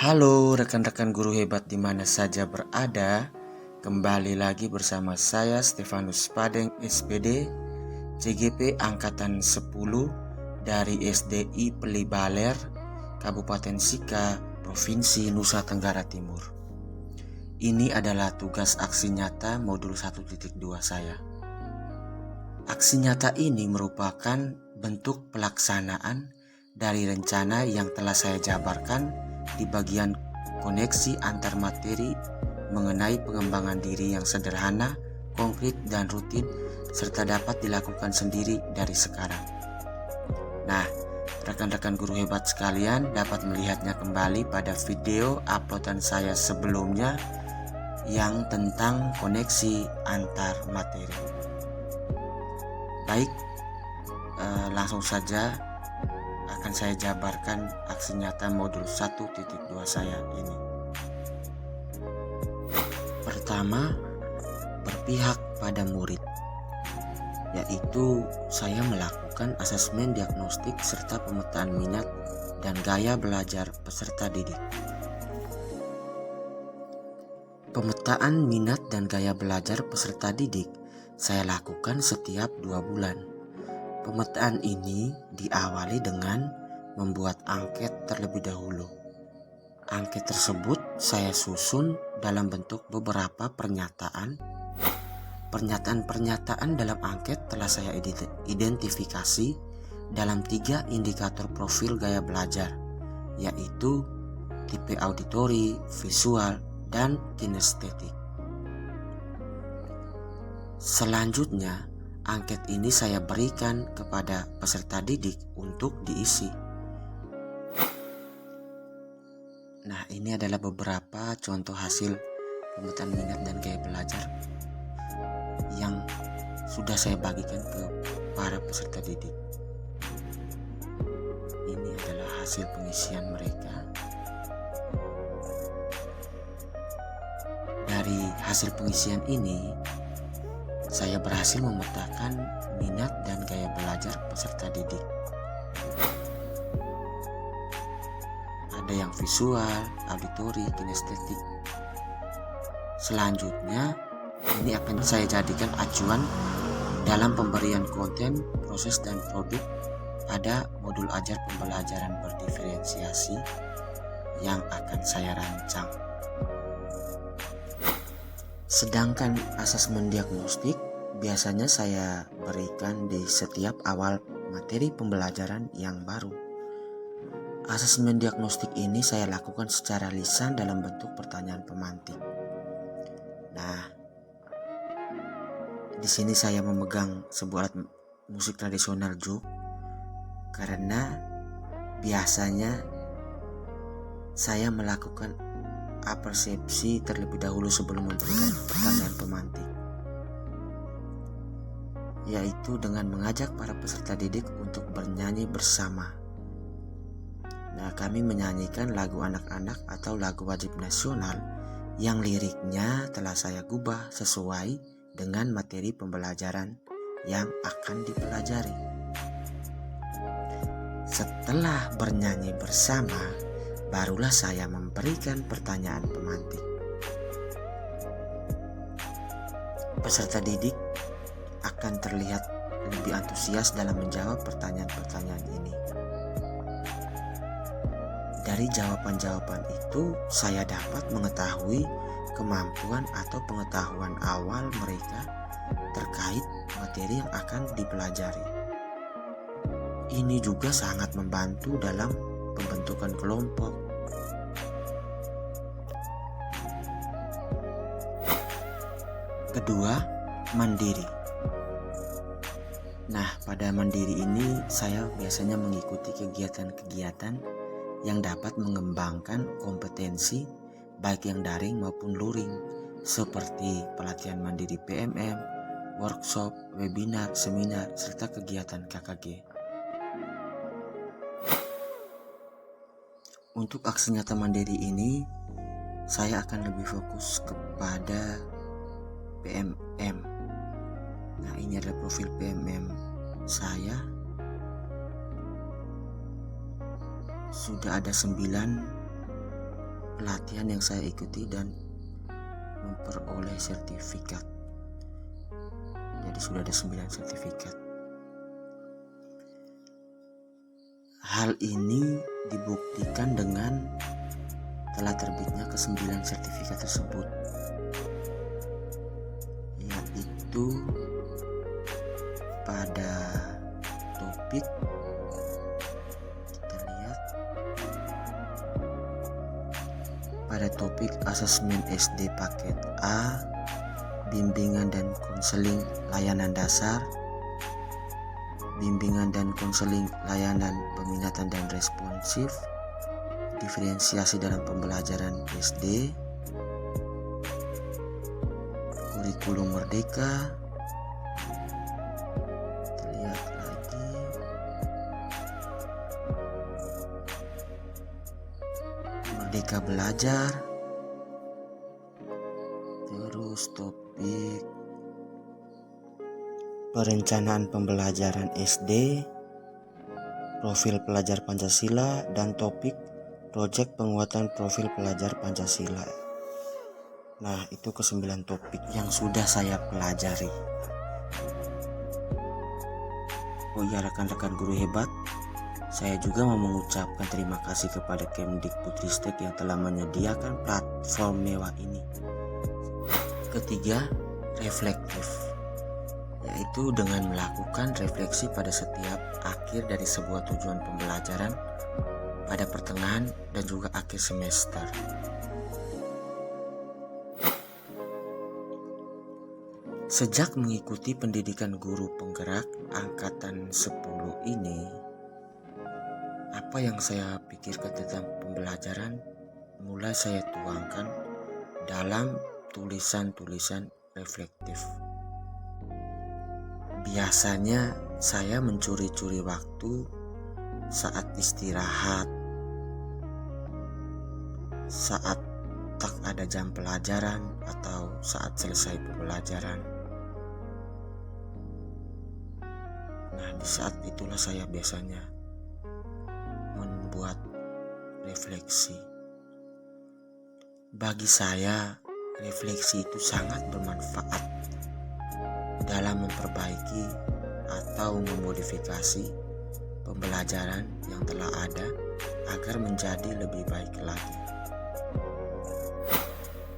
Halo rekan-rekan guru hebat di mana saja berada. Kembali lagi bersama saya Stefanus Padeng SPD, CGP Angkatan 10 dari SDI Pelibaler, Kabupaten Sika, Provinsi Nusa Tenggara Timur. Ini adalah tugas aksi nyata modul 1.2 saya. Aksi nyata ini merupakan bentuk pelaksanaan dari rencana yang telah saya jabarkan di bagian koneksi antar materi mengenai pengembangan diri yang sederhana, konkret, dan rutin, serta dapat dilakukan sendiri dari sekarang. Nah, rekan-rekan guru hebat sekalian dapat melihatnya kembali pada video uploadan saya sebelumnya yang tentang koneksi antar materi. Baik, langsung saja akan saya jabarkan aksi nyata modul 1.2 saya ini. Pertama, berpihak pada murid, yaitu saya melakukan asesmen diagnostik serta pemetaan minat dan gaya belajar peserta didik. Pemetaan minat dan gaya belajar peserta didik saya lakukan setiap 2 bulan. Pemetaan ini diawali dengan membuat angket terlebih dahulu. Angket tersebut saya susun dalam bentuk beberapa pernyataan. Pernyataan-pernyataan dalam angket telah saya identifikasi dalam 3 indikator profil gaya belajar, yaitu tipe auditori, visual, dan kinestetik. Selanjutnya, angket ini saya berikan kepada peserta didik untuk diisi. Nah, ini adalah beberapa contoh hasil pemetaan minat dan gaya belajar yang sudah saya bagikan ke para peserta didik. Ini adalah hasil pengisian mereka. Dari hasil pengisian ini, saya berhasil memetakan minat dan gaya belajar peserta didik. Ada yang visual, auditori, kinestetik. Selanjutnya, ini akan saya jadikan acuan dalam pemberian konten, proses, dan produk pada modul ajar pembelajaran berdiferensiasi yang akan saya rancang. Sedangkan asesmen diagnostik biasanya saya berikan di setiap awal materi pembelajaran yang baru. Asesmen diagnostik ini saya lakukan secara lisan dalam bentuk pertanyaan pemantik. Nah, di sini saya memegang sebuah alat musik tradisional juk karena biasanya saya melakukan apersepsi terlebih dahulu sebelum memberikan pertanyaan pemantik, yaitu dengan mengajak para peserta didik untuk bernyanyi bersama. Nah, kami menyanyikan lagu anak-anak atau lagu wajib nasional yang liriknya telah saya gubah sesuai dengan materi pembelajaran yang akan dipelajari. Setelah bernyanyi bersama, barulah saya memberikan pertanyaan pemantik. Peserta didik akan terlihat lebih antusias dalam menjawab pertanyaan-pertanyaan ini. Dari jawaban-jawaban itu, saya dapat mengetahui kemampuan atau pengetahuan awal mereka terkait materi yang akan dipelajari. Ini juga sangat membantu dalam pembentukan kelompok. Kedua, mandiri. Nah, pada mandiri ini saya biasanya mengikuti kegiatan-kegiatan yang dapat mengembangkan kompetensi baik yang daring maupun luring, seperti pelatihan mandiri PMM, workshop, webinar, seminar, serta kegiatan KKG. Untuk aksi nyata mandiri ini, saya akan lebih fokus kepada PMM. Nah, ini adalah profil PMM saya. Sudah ada 9 pelatihan yang saya ikuti dan memperoleh sertifikat. Jadi sudah ada 9 sertifikat. Hal ini dibuktikan dengan telah terbitnya ke-9 sertifikat tersebut, yaitu pada topik, kita lihat, pada topik asesmen SD paket A, bimbingan dan konseling layanan dasar, bimbingan dan konseling layanan peminatan dan responsif, diferensiasi dalam pembelajaran SD, kurikulum merdeka. Kita lihat lagi, merdeka belajar, terus topik perencanaan pembelajaran SD, profil pelajar Pancasila, dan topik proyek penguatan profil pelajar Pancasila. Nah, itu ke-9 topik yang sudah saya pelajari. Oh iya, rekan-rekan guru hebat, saya juga mau mengucapkan terima kasih kepada Kemdikbudristek yang telah menyediakan platform mewah ini. Ketiga, reflektif, yaitu dengan melakukan refleksi pada setiap akhir dari sebuah tujuan pembelajaran pada pertengahan dan juga akhir semester. Sejak mengikuti pendidikan guru penggerak angkatan 10 ini, apa yang saya pikirkan tentang pembelajaran mulai saya tuangkan dalam tulisan-tulisan reflektif. Biasanya saya mencuri-curi waktu saat istirahat, saat tak ada jam pelajaran, atau saat selesai pembelajaran. Nah, di saat itulah saya biasanya membuat refleksi. Bagi saya, refleksi itu sangat bermanfaat dalam memperbaiki atau memodifikasi pembelajaran yang telah ada agar menjadi lebih baik lagi.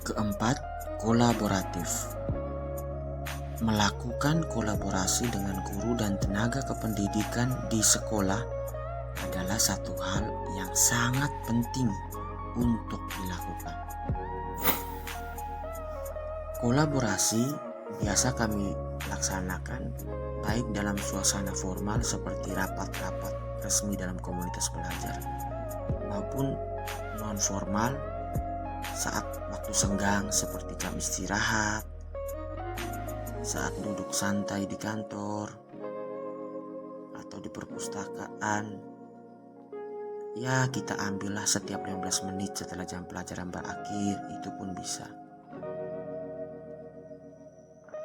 Keempat, kolaboratif. Melakukan kolaborasi dengan guru dan tenaga kependidikan di sekolah adalah satu hal yang sangat penting untuk dilakukan. Kolaborasi biasa kami laksanakan baik dalam suasana formal seperti rapat-rapat resmi dalam komunitas belajar, maupun non-formal saat waktu senggang seperti jam istirahat, saat duduk santai di kantor atau di perpustakaan. Ya, kita ambillah setiap 15 menit setelah jam pelajaran berakhir, itu pun bisa.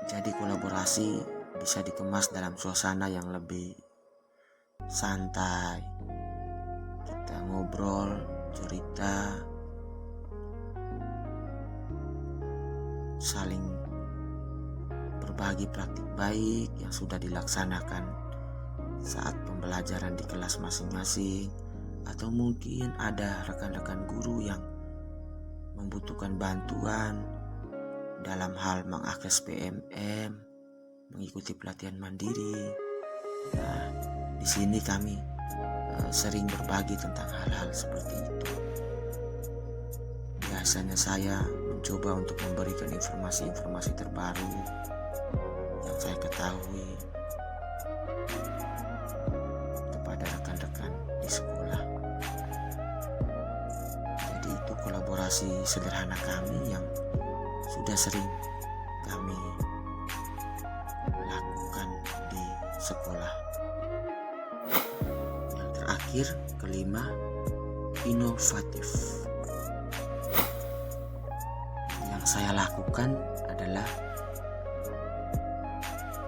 Jadi kolaborasi bisa dikemas dalam suasana yang lebih santai. Kita ngobrol, cerita, saling berbagi praktik baik yang sudah dilaksanakan saat pembelajaran di kelas masing-masing, atau mungkin ada rekan-rekan guru yang membutuhkan bantuan dalam hal mengakses PMM, mengikuti pelatihan mandiri. Nah, di sini kami sering berbagi tentang hal-hal seperti itu. Biasanya saya mencoba untuk memberikan informasi-informasi terbaru yang saya ketahui kepada rekan-rekan di sekolah. Jadi itu kolaborasi sederhana kami yang sudah sering kami lakukan di sekolah. Yang terakhir, kelima, inovatif. Yang saya lakukan adalah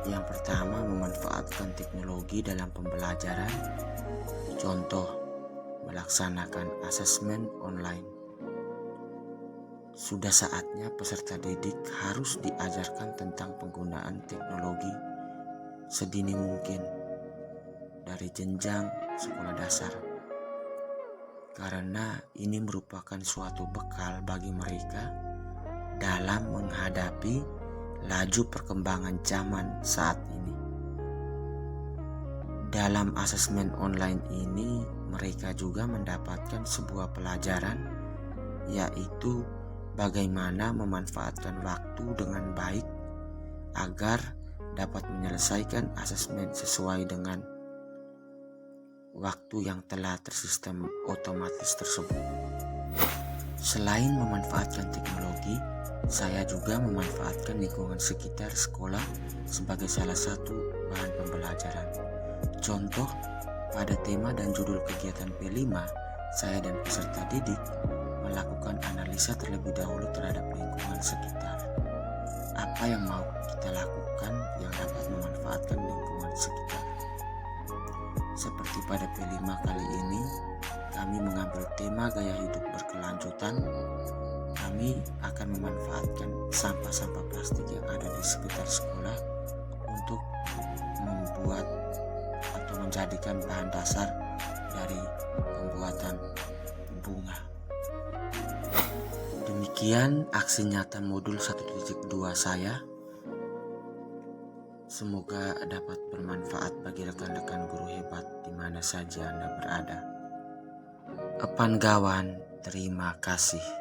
yang pertama, memanfaatkan teknologi dalam pembelajaran. Contoh, melaksanakan asesmen online. Sudah saatnya peserta didik harus diajarkan tentang penggunaan teknologi sedini mungkin dari jenjang sekolah dasar. Karena ini merupakan suatu bekal bagi mereka dalam menghadapi laju perkembangan zaman saat ini. Dalam asesmen online ini, mereka juga mendapatkan sebuah pelajaran, yaitu bagaimana memanfaatkan waktu dengan baik agar dapat menyelesaikan asesmen sesuai dengan waktu yang telah tersistem otomatis tersebut. Selain memanfaatkan teknologi, saya juga memanfaatkan lingkungan sekitar sekolah sebagai salah satu bahan pembelajaran. Contoh, pada tema dan judul kegiatan P5, saya dan peserta didik melakukan analisa terlebih dahulu terhadap lingkungan sekitar. Apa yang mau kita lakukan yang dapat memanfaatkan lingkungan sekitar? Seperti pada P5 kali ini, kami mengambil tema gaya hidup berkelanjutan. Kami akan memanfaatkan sampah-sampah plastik yang ada di sekitar sekolah untuk membuat atau menjadikan bahan dasar dari pembuatan bunga. Demikian aksi nyata modul 1.2 saya. Semoga dapat bermanfaat bagi rekan-rekan guru hebat di mana saja Anda berada. Epan Gawan, terima kasih.